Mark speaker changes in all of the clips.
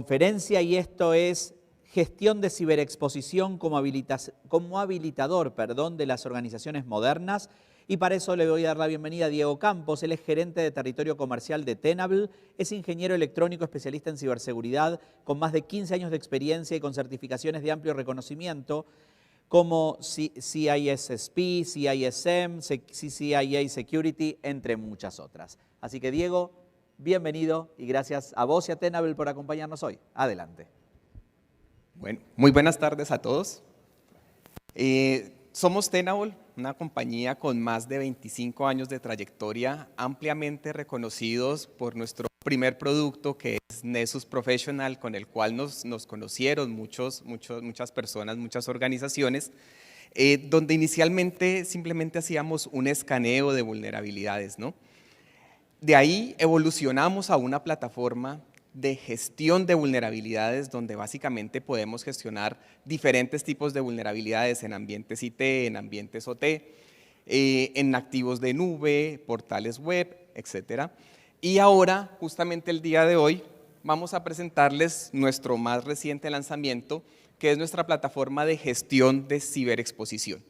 Speaker 1: conferencia y esto es Gestión de ciberexposición como habilitador de las organizaciones modernas. Y para eso le voy a dar la bienvenida a Diego Campos. Él es gerente de territorio comercial de Tenable, es ingeniero electrónico especialista en ciberseguridad con más de 15 años de experiencia y con certificaciones de amplio reconocimiento como CISSP, CISM, CCIA Security, entre muchas otras. Así que Diego, bienvenido y gracias a vos y a Tenable por acompañarnos hoy. Adelante.
Speaker 2: Bueno, muy buenas tardes a todos. Somos Tenable, una compañía con más de 25 años de trayectoria, ampliamente reconocidos por nuestro primer producto que es Nessus Professional, con el cual nos conocieron muchas personas, muchas organizaciones, donde inicialmente simplemente hacíamos un escaneo de vulnerabilidades, ¿no? De ahí evolucionamos a una plataforma de gestión de vulnerabilidades donde básicamente podemos gestionar diferentes tipos de vulnerabilidades en ambientes IT, en ambientes OT, en activos de nube, portales web, etc. Y ahora, justamente el día de hoy, vamos a presentarles nuestro más reciente lanzamiento, que es nuestra plataforma de gestión de ciberexposición.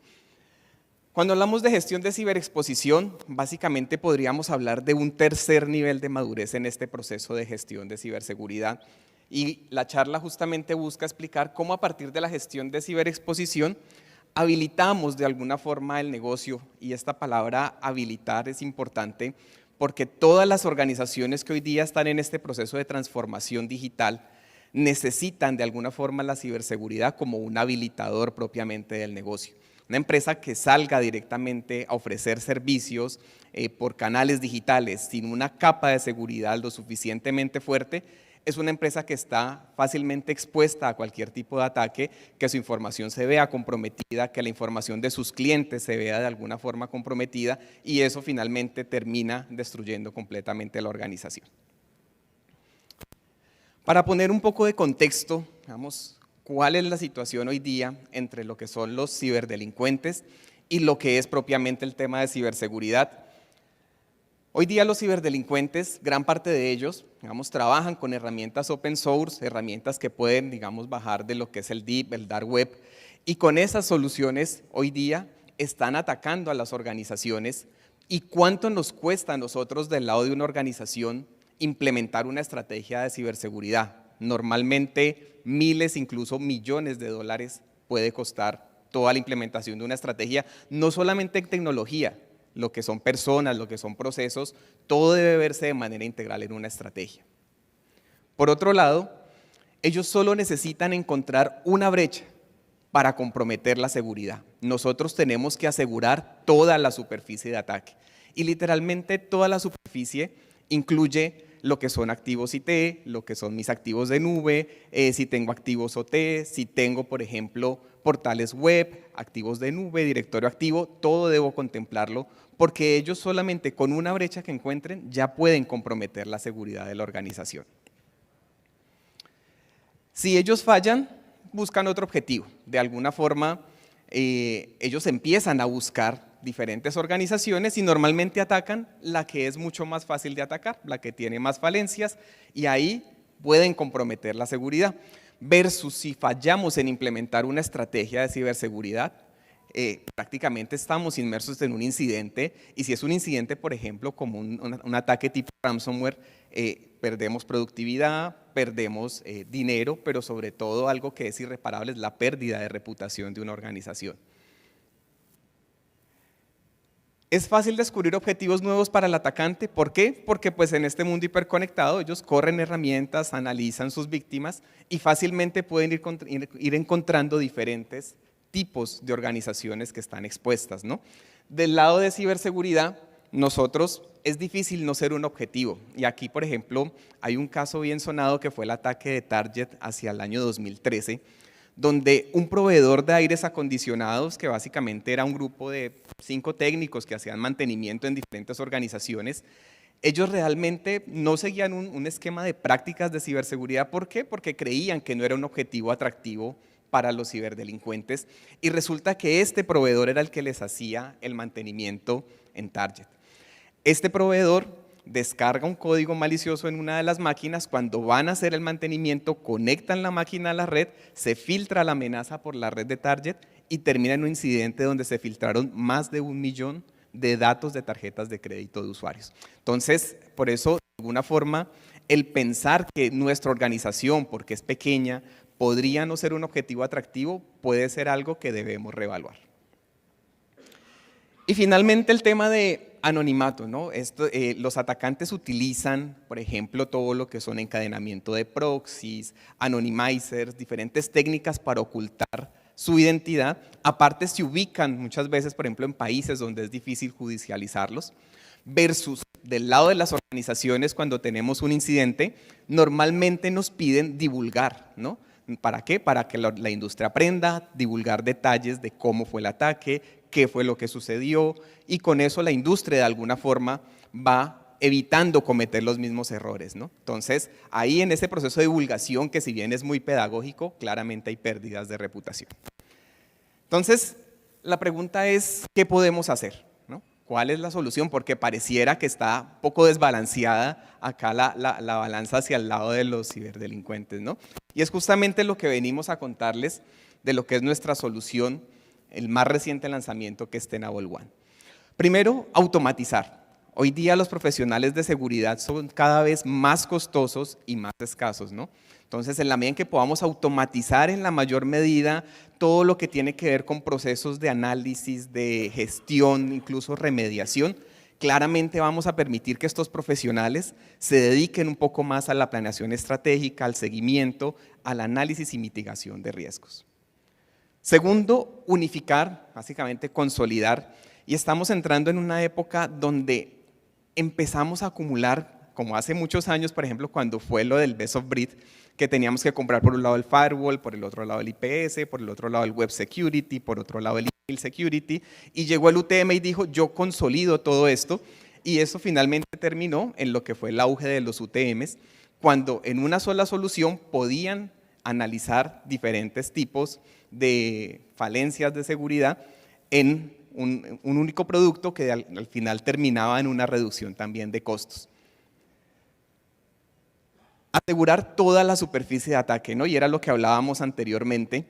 Speaker 2: Cuando hablamos de gestión de ciberexposición, básicamente podríamos hablar de un tercer nivel de madurez en este proceso de gestión de ciberseguridad. Y la charla justamente busca explicar cómo a partir de la gestión de ciberexposición habilitamos de alguna forma el negocio. Y esta palabra habilitar es importante porque todas las organizaciones que hoy día están en este proceso de transformación digital necesitan de alguna forma la ciberseguridad como un habilitador propiamente del negocio. Una empresa que salga directamente a ofrecer servicios por canales digitales sin una capa de seguridad lo suficientemente fuerte, es una empresa que está fácilmente expuesta a cualquier tipo de ataque, que su información se vea comprometida, que la información de sus clientes se vea de alguna forma comprometida y eso finalmente termina destruyendo completamente la organización. Para poner un poco de contexto, vamos, ¿cuál es la situación hoy día entre lo que son los ciberdelincuentes y lo que es propiamente el tema de ciberseguridad? Hoy día los ciberdelincuentes, gran parte de ellos, digamos, trabajan con herramientas open source, herramientas que pueden, digamos, bajar de lo que es el deep, el dark web, y con esas soluciones hoy día están atacando a las organizaciones. ¿Y cuánto nos cuesta a nosotros del lado de una organización implementar una estrategia de ciberseguridad? Normalmente miles, incluso millones de dólares puede costar toda la implementación de una estrategia, no solamente en tecnología, lo que son personas, lo que son procesos, todo debe verse de manera integral en una estrategia. Por otro lado, ellos solo necesitan encontrar una brecha para comprometer la seguridad. Nosotros tenemos que asegurar toda la superficie de ataque y literalmente toda la superficie incluye lo que son activos IT, lo que son mis activos de nube, si tengo activos OT, si tengo, por ejemplo, portales web, activos de nube, directorio activo, todo debo contemplarlo porque ellos solamente con una brecha que encuentren ya pueden comprometer la seguridad de la organización. Si ellos fallan, buscan otro objetivo. De alguna forma, ellos empiezan a buscar diferentes organizaciones y normalmente atacan la que es mucho más fácil de atacar, la que tiene más falencias y ahí pueden comprometer la seguridad. Versus si fallamos en implementar una estrategia de ciberseguridad, prácticamente estamos inmersos en un incidente y si es un incidente, por ejemplo, como un ataque tipo ransomware, perdemos productividad, perdemos dinero, pero sobre todo algo que es irreparable es la pérdida de reputación de una organización. Es fácil descubrir objetivos nuevos para el atacante. ¿Por qué? Porque pues en este mundo hiperconectado ellos corren herramientas, analizan sus víctimas y fácilmente pueden ir encontrando diferentes tipos de organizaciones que están expuestas, ¿no? Del lado de ciberseguridad, nosotros es difícil no ser un objetivo. Y aquí, por ejemplo, hay un caso bien sonado que fue el ataque de Target hacia el año 2013, donde un proveedor de aires acondicionados, que básicamente era un grupo de 5 técnicos que hacían mantenimiento en diferentes organizaciones, ellos realmente no seguían un esquema de prácticas de ciberseguridad. ¿Por qué? Porque creían que no era un objetivo atractivo para los ciberdelincuentes y resulta que este proveedor era el que les hacía el mantenimiento en Target. Este proveedor descarga un código malicioso en una de las máquinas, cuando van a hacer el mantenimiento, conectan la máquina a la red, se filtra la amenaza por la red de target y termina en un incidente donde se filtraron más de 1 millón de datos de tarjetas de crédito de usuarios. Entonces, por eso, de alguna forma, el pensar que nuestra organización, porque es pequeña, podría no ser un objetivo atractivo, puede ser algo que debemos reevaluar. Y finalmente el tema de anonimato, ¿no? Los atacantes utilizan, por ejemplo, todo lo que son encadenamiento de proxies, anonymizers, diferentes técnicas para ocultar su identidad. Aparte se ubican muchas veces, por ejemplo, en países donde es difícil judicializarlos, versus del lado de las organizaciones cuando tenemos un incidente, normalmente nos piden divulgar, ¿no? ¿Para qué? Para que la industria aprenda, divulgar detalles de cómo fue el ataque, qué fue lo que sucedió, y con eso la industria de alguna forma va evitando cometer los mismos errores, ¿no? Entonces, ahí en ese proceso de divulgación, que si bien es muy pedagógico, claramente hay pérdidas de reputación. Entonces, la pregunta es, ¿qué podemos hacer? ¿No? ¿Cuál es la solución? Porque pareciera que está poco desbalanceada acá la balanza hacia el lado de los ciberdelincuentes, ¿no? Y es justamente lo que venimos a contarles de lo que es nuestra solución, el más reciente lanzamiento, que es Tenable One. Primero, automatizar. Hoy día los profesionales de seguridad son cada vez más costosos y más escasos, ¿no? Entonces, en la medida en que podamos automatizar en la mayor medida todo lo que tiene que ver con procesos de análisis, de gestión, incluso remediación, claramente vamos a permitir que estos profesionales se dediquen un poco más a la planeación estratégica, al seguimiento, al análisis y mitigación de riesgos. Segundo, unificar, básicamente consolidar, y estamos entrando en una época donde empezamos a acumular, como hace muchos años, por ejemplo, cuando fue lo del best of breed, que teníamos que comprar por un lado el firewall, por el otro lado el IPS, por el otro lado el web security, por otro lado el email security, y llegó el UTM y dijo, yo consolido todo esto, y eso finalmente terminó en lo que fue el auge de los UTMs, cuando en una sola solución podían analizar diferentes tipos de falencias de seguridad en un único producto que al final terminaba en una reducción también de costos. Asegurar toda la superficie de ataque, ¿no? Y era lo que hablábamos anteriormente.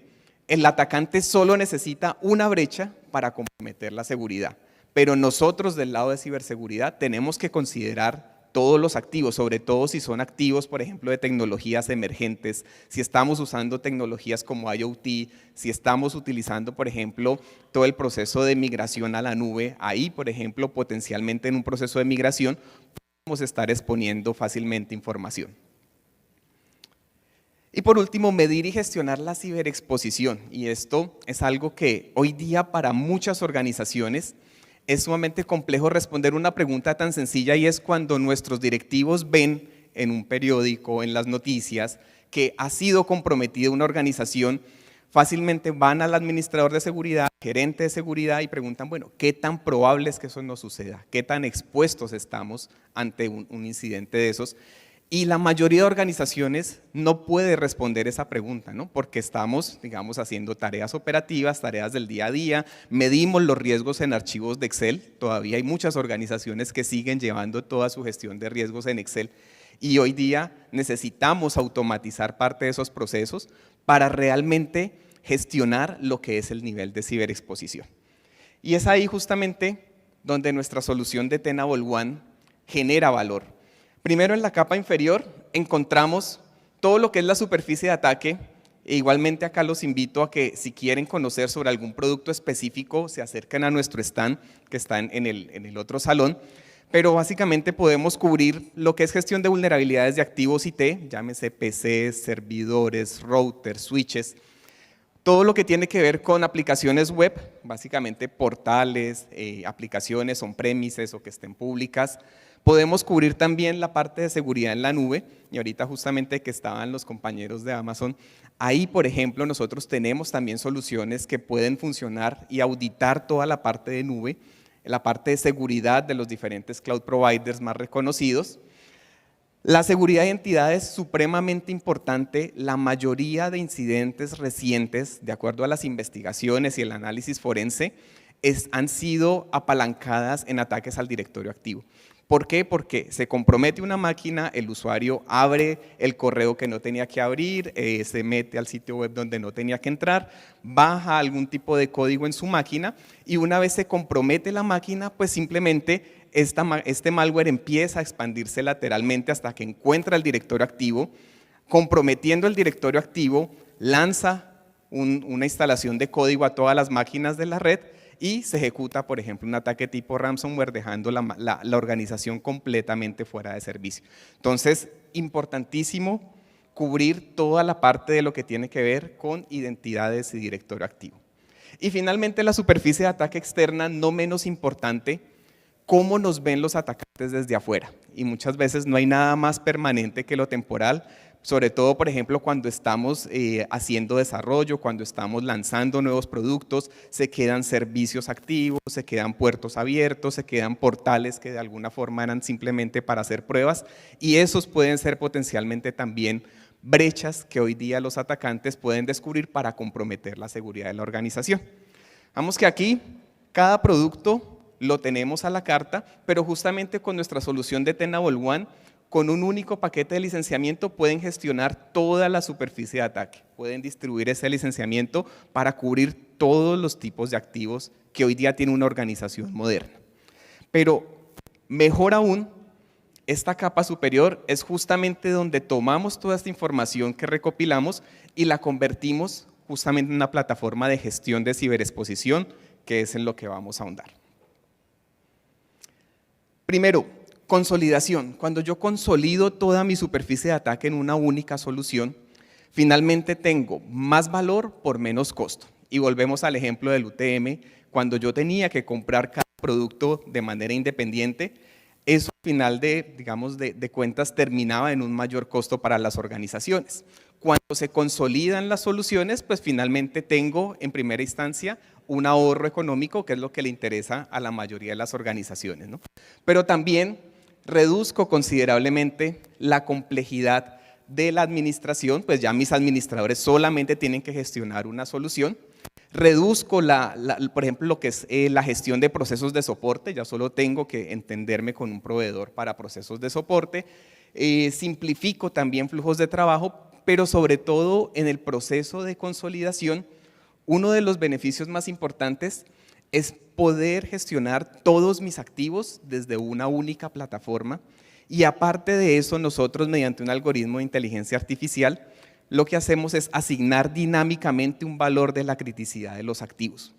Speaker 2: El atacante solo necesita una brecha para comprometer la seguridad, pero nosotros del lado de ciberseguridad tenemos que considerar todos los activos, sobre todo si son activos, por ejemplo, de tecnologías emergentes, si estamos usando tecnologías como IoT, si estamos utilizando, por ejemplo, todo el proceso de migración a la nube, ahí, por ejemplo, potencialmente en un proceso de migración, podemos estar exponiendo fácilmente información. Y por último, medir y gestionar la ciberexposición, y esto es algo que hoy día para muchas organizaciones es sumamente complejo responder una pregunta tan sencilla, y es cuando nuestros directivos ven en un periódico, en las noticias, que ha sido comprometida una organización, fácilmente van al administrador de seguridad, gerente de seguridad y preguntan, bueno, ¿qué tan probable es que eso no suceda? ¿Qué tan expuestos estamos ante un incidente de esos? Y la mayoría de organizaciones no puede responder esa pregunta, ¿no? Porque estamos, digamos, haciendo tareas operativas, tareas del día a día, medimos los riesgos en archivos de Excel, todavía hay muchas organizaciones que siguen llevando toda su gestión de riesgos en Excel, y hoy día necesitamos automatizar parte de esos procesos para realmente gestionar lo que es el nivel de ciberexposición. Y es ahí justamente donde nuestra solución de Tenable One genera valor. Primero, en la capa inferior encontramos todo lo que es la superficie de ataque, e igualmente acá los invito a que si quieren conocer sobre algún producto específico se acerquen a nuestro stand que está en el otro salón, pero básicamente podemos cubrir lo que es gestión de vulnerabilidades de activos IT, llámese PCs, servidores, routers, switches, todo lo que tiene que ver con aplicaciones web, básicamente portales, aplicaciones on-premises o que estén públicas. Podemos cubrir también la parte de seguridad en la nube, y ahorita justamente que estaban los compañeros de Amazon, ahí por ejemplo nosotros tenemos también soluciones que pueden funcionar y auditar toda la parte de nube, la parte de seguridad de los diferentes cloud providers más reconocidos. La seguridad de identidad es supremamente importante. La mayoría de incidentes recientes, de acuerdo a las investigaciones y el análisis forense, han sido apalancadas en ataques al directorio activo. ¿Por qué? Porque se compromete una máquina, el usuario abre el correo que no tenía que abrir, se mete al sitio web donde no tenía que entrar, baja algún tipo de código en su máquina y una vez se compromete la máquina, pues simplemente este malware empieza a expandirse lateralmente hasta que encuentra el directorio activo. Comprometiendo el directorio activo, lanza una instalación de código a todas las máquinas de la red y se ejecuta, por ejemplo, un ataque tipo ransomware dejando la organización completamente fuera de servicio. Entonces, importantísimo cubrir toda la parte de lo que tiene que ver con identidades y directorio activo. Y finalmente, la superficie de ataque externa, no menos importante, cómo nos ven los atacantes desde afuera. Y muchas veces no hay nada más permanente que lo temporal, sobre todo, por ejemplo, cuando estamos haciendo desarrollo, cuando estamos lanzando nuevos productos, se quedan servicios activos, se quedan puertos abiertos, se quedan portales que de alguna forma eran simplemente para hacer pruebas y esos pueden ser potencialmente también brechas que hoy día los atacantes pueden descubrir para comprometer la seguridad de la organización. Vamos que aquí cada producto lo tenemos a la carta, pero justamente con nuestra solución de Tenable One, con un único paquete de licenciamiento pueden gestionar toda la superficie de ataque, pueden distribuir ese licenciamiento para cubrir todos los tipos de activos que hoy día tiene una organización moderna. Pero mejor aún, esta capa superior es justamente donde tomamos toda esta información que recopilamos y la convertimos justamente en una plataforma de gestión de ciberexposición, que es en lo que vamos a ahondar. Primero, consolidación. Cuando yo consolido toda mi superficie de ataque en una única solución, finalmente tengo más valor por menos costo. Y volvemos al ejemplo del UTM, cuando yo tenía que comprar cada producto de manera independiente, eso al final de cuentas terminaba en un mayor costo para las organizaciones. Cuando se consolidan las soluciones, pues finalmente tengo en primera instancia un ahorro económico, que es lo que le interesa a la mayoría de las organizaciones, ¿no? Pero también reduzco considerablemente la complejidad de la administración, pues ya mis administradores solamente tienen que gestionar una solución. Reduzco, por ejemplo, lo que es la gestión de procesos de soporte, ya solo tengo que entenderme con un proveedor para procesos de soporte. Simplifico también flujos de trabajo, pero sobre todo en el proceso de consolidación, uno de los beneficios más importantes es poder gestionar todos mis activos desde una única plataforma y aparte de eso nosotros mediante un algoritmo de inteligencia artificial lo que hacemos es asignar dinámicamente un valor de la criticidad de los activos.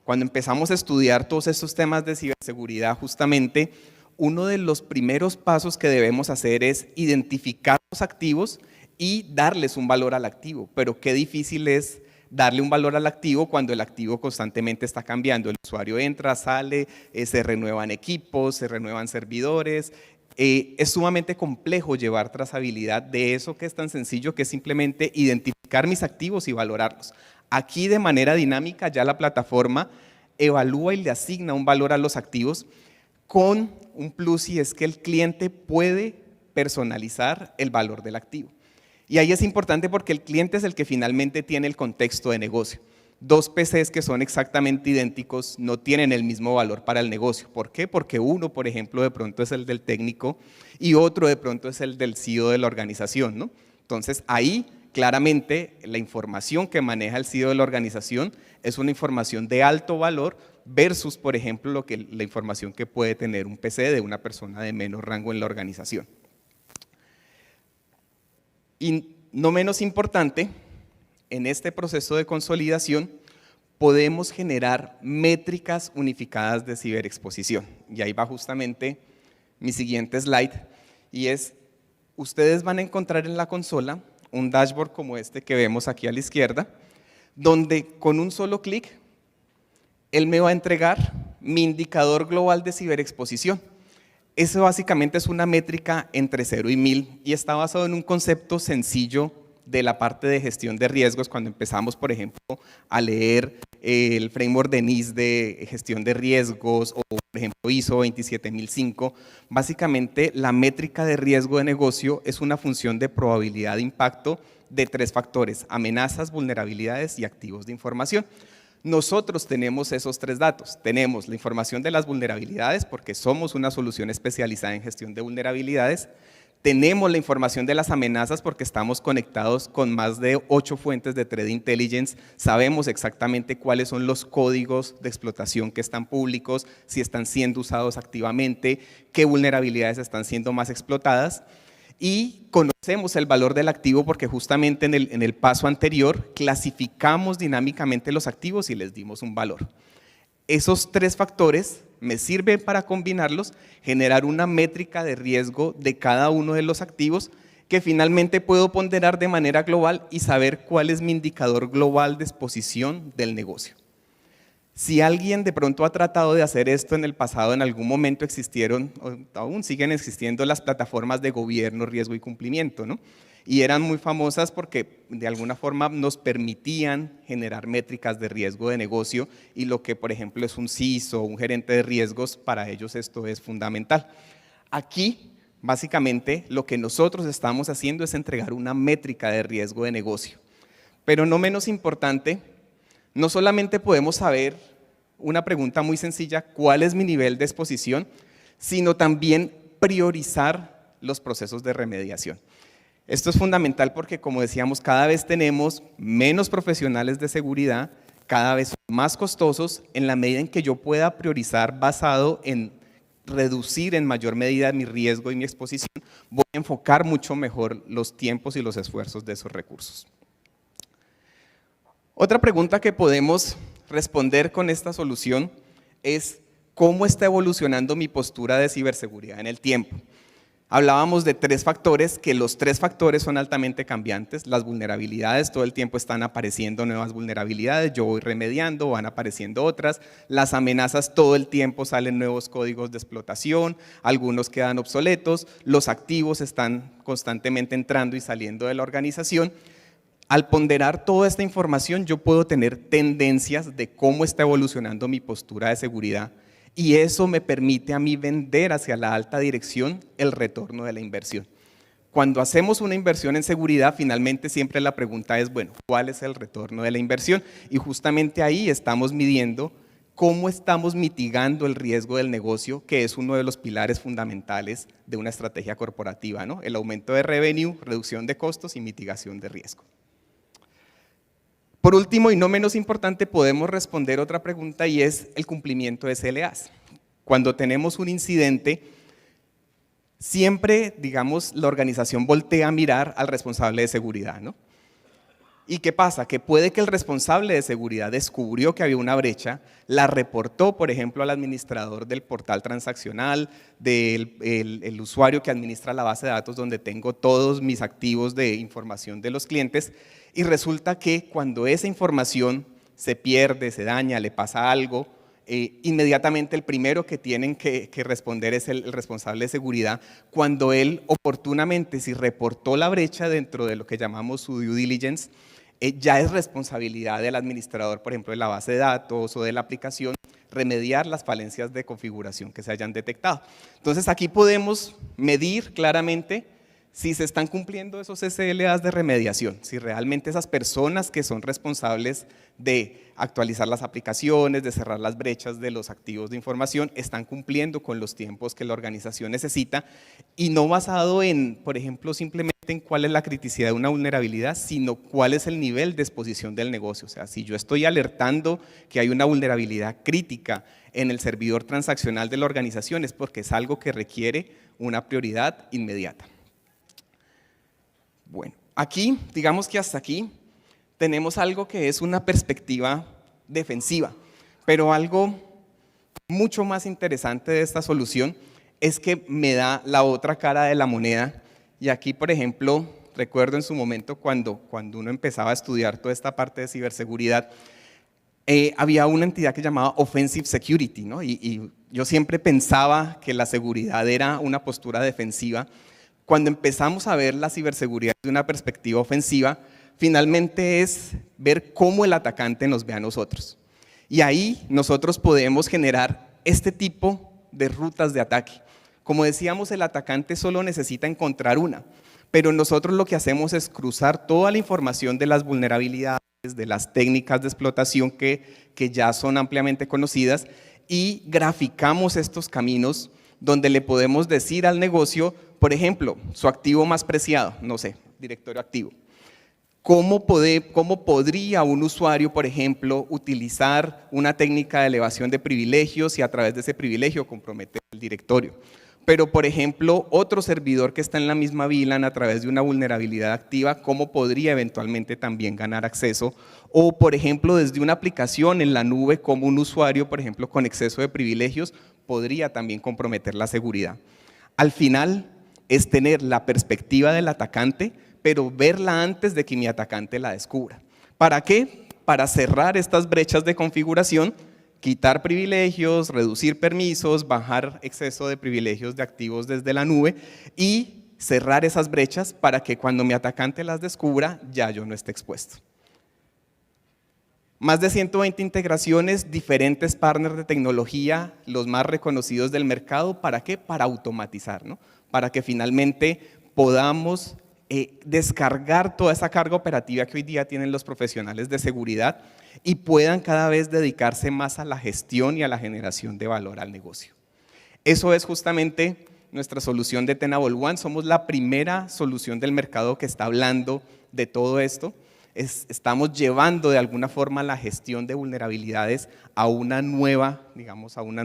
Speaker 2: Cuando empezamos a estudiar todos estos temas de ciberseguridad justamente uno de los primeros pasos que debemos hacer es identificar los activos y darles un valor al activo, pero qué difícil es darle un valor al activo cuando el activo constantemente está cambiando. El usuario entra, sale, se renuevan equipos, se renuevan servidores. Es sumamente complejo llevar trazabilidad de eso que es tan sencillo que es simplemente identificar mis activos y valorarlos. Aquí de manera dinámica ya la plataforma evalúa y le asigna un valor a los activos con un plus y es que el cliente puede personalizar el valor del activo. Y ahí es importante porque el cliente es el que finalmente tiene el contexto de negocio. Dos PCs que son exactamente idénticos no tienen el mismo valor para el negocio. ¿Por qué? Porque uno, por ejemplo, de pronto es el del técnico y otro de pronto es el del CEO de la organización, ¿no? Entonces ahí claramente la información que maneja el CEO de la organización es una información de alto valor versus, por ejemplo, la información que puede tener un PC de una persona de menos rango en la organización. Y no menos importante, en este proceso de consolidación podemos generar métricas unificadas de ciberexposición. Y ahí va justamente mi siguiente slide y es, ustedes van a encontrar en la consola un dashboard como este que vemos aquí a la izquierda, donde con un solo clic él me va a entregar mi indicador global de ciberexposición. Eso básicamente es una métrica entre 0 y 1000 y está basado en un concepto sencillo de la parte de gestión de riesgos. Cuando empezamos, por ejemplo, a leer el framework de NIST de gestión de riesgos o, por ejemplo, ISO 27005, básicamente la métrica de riesgo de negocio es una función de probabilidad de impacto de 3 factores: amenazas, vulnerabilidades y activos de información. Nosotros tenemos esos tres datos, tenemos la información de las vulnerabilidades porque somos una solución especializada en gestión de vulnerabilidades, tenemos la información de las amenazas porque estamos conectados con más de 8 fuentes de Threat Intelligence, sabemos exactamente cuáles son los códigos de explotación que están públicos, si están siendo usados activamente, qué vulnerabilidades están siendo más explotadas, y conocemos el valor del activo porque justamente en el paso anterior clasificamos dinámicamente los activos y les dimos un valor. Esos tres factores me sirven para combinarlos, generar una métrica de riesgo de cada uno de los activos que finalmente puedo ponderar de manera global y saber cuál es mi indicador global de exposición del negocio. Si alguien de pronto ha tratado de hacer esto en el pasado, en algún momento existieron, o aún siguen existiendo las plataformas de gobierno, riesgo y cumplimiento, ¿no? Y eran muy famosas porque de alguna forma nos permitían generar métricas de riesgo de negocio y lo que por ejemplo es un CISO o un gerente de riesgos, para ellos esto es fundamental. Aquí básicamente lo que nosotros estamos haciendo es entregar una métrica de riesgo de negocio, pero no menos importante. No solamente podemos saber una pregunta muy sencilla, ¿cuál es mi nivel de exposición?, sino también priorizar los procesos de remediación. Esto es fundamental porque, como decíamos, cada vez tenemos menos profesionales de seguridad, cada vez más costosos, en la medida en que yo pueda priorizar basado en reducir en mayor medida mi riesgo y mi exposición, voy a enfocar mucho mejor los tiempos y los esfuerzos de esos recursos. Otra pregunta que podemos responder con esta solución es ¿cómo está evolucionando mi postura de ciberseguridad en el tiempo? Hablábamos de tres factores, que los tres factores son altamente cambiantes. Las vulnerabilidades, todo el tiempo están apareciendo nuevas vulnerabilidades, yo voy remediando, van apareciendo otras. Las amenazas, todo el tiempo salen nuevos códigos de explotación, algunos quedan obsoletos, los activos están constantemente entrando y saliendo de la organización. Al ponderar toda esta información, yo puedo tener tendencias de cómo está evolucionando mi postura de seguridad y eso me permite a mí vender hacia la alta dirección el retorno de la inversión. Cuando hacemos una inversión en seguridad, finalmente siempre la pregunta es, bueno, ¿cuál es el retorno de la inversión? Y justamente ahí estamos midiendo cómo estamos mitigando el riesgo del negocio, que es uno de los pilares fundamentales de una estrategia corporativa, ¿no? El aumento de revenue, reducción de costos y mitigación de riesgo. Por último, y no menos importante, podemos responder otra pregunta y es el cumplimiento de SLAs. Cuando tenemos un incidente, siempre, digamos, la organización voltea a mirar al responsable de seguridad, ¿no? ¿Y qué pasa? Que puede que el responsable de seguridad descubrió que había una brecha, la reportó, por ejemplo, al administrador del portal transaccional, el usuario que administra la base de datos donde tengo todos mis activos de información de los clientes, y resulta que cuando esa información se pierde, se daña, le pasa algo, inmediatamente el primero que tienen que responder es el responsable de seguridad, cuando él oportunamente, si reportó la brecha dentro de lo que llamamos su due diligence, ya es responsabilidad del administrador, por ejemplo, de la base de datos o de la aplicación, remediar las falencias de configuración que se hayan detectado. Entonces aquí podemos medir claramente si se están cumpliendo esos SLAs de remediación, si realmente esas personas que son responsables de actualizar las aplicaciones, de cerrar las brechas de los activos de información, están cumpliendo con los tiempos que la organización necesita y no basado en, por ejemplo, simplemente en cuál es la criticidad de una vulnerabilidad, sino cuál es el nivel de exposición del negocio. O sea, si yo estoy alertando que hay una vulnerabilidad crítica en el servidor transaccional de la organización es porque es algo que requiere una prioridad inmediata. Bueno, aquí, digamos que hasta aquí, tenemos algo que es una perspectiva defensiva, pero algo mucho más interesante de esta solución es que me da la otra cara de la moneda. Y aquí, por ejemplo, recuerdo en su momento cuando uno empezaba a estudiar toda esta parte de ciberseguridad, había una entidad que llamaba Offensive Security, ¿no? Y yo siempre pensaba que la seguridad era una postura defensiva. Cuando empezamos a ver la ciberseguridad de una perspectiva ofensiva, finalmente es ver cómo el atacante nos ve a nosotros. Y ahí nosotros podemos generar este tipo de rutas de ataque. Como decíamos, el atacante solo necesita encontrar una, pero nosotros lo que hacemos es cruzar toda la información de las vulnerabilidades, de las técnicas de explotación que ya son ampliamente conocidas, y graficamos estos caminos donde le podemos decir al negocio, por ejemplo, su activo más preciado, no sé, directorio activo. ¿Cómo podría un usuario, por ejemplo, utilizar una técnica de elevación de privilegios y a través de ese privilegio comprometer el directorio? Pero, por ejemplo, otro servidor que está en la misma VLAN a través de una vulnerabilidad activa, ¿cómo podría eventualmente también ganar acceso? O, por ejemplo, desde una aplicación en la nube, como un usuario, por ejemplo, con exceso de privilegios, podría también comprometer la seguridad. Al final, es tener la perspectiva del atacante, pero verla antes de que mi atacante la descubra. ¿Para qué? Para cerrar estas brechas de configuración, quitar privilegios, reducir permisos, bajar exceso de privilegios de activos desde la nube y cerrar esas brechas para que cuando mi atacante las descubra, ya yo no esté expuesto. Más de 120 integraciones, diferentes partners de tecnología, los más reconocidos del mercado. ¿Para qué? Para automatizar, ¿no? Para que finalmente podamos descargar toda esa carga operativa que hoy día tienen los profesionales de seguridad y puedan cada vez dedicarse más a la gestión y a la generación de valor al negocio. Eso es justamente nuestra solución de Tenable One. Somos la primera solución del mercado que está hablando de todo esto. Estamos llevando de alguna forma la gestión de vulnerabilidades a una nueva, digamos, a un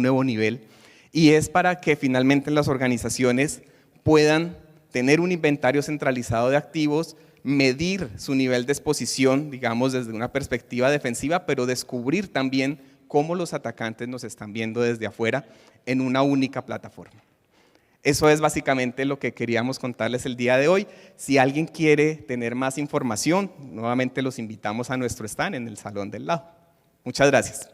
Speaker 2: nuevo nivel, y es para que finalmente las organizaciones puedan tener un inventario centralizado de activos, medir su nivel de exposición, digamos, desde una perspectiva defensiva, pero descubrir también cómo los atacantes nos están viendo desde afuera en una única plataforma. Eso es básicamente lo que queríamos contarles el día de hoy. Si alguien quiere tener más información, nuevamente los invitamos a nuestro stand en el salón del lado. Muchas gracias.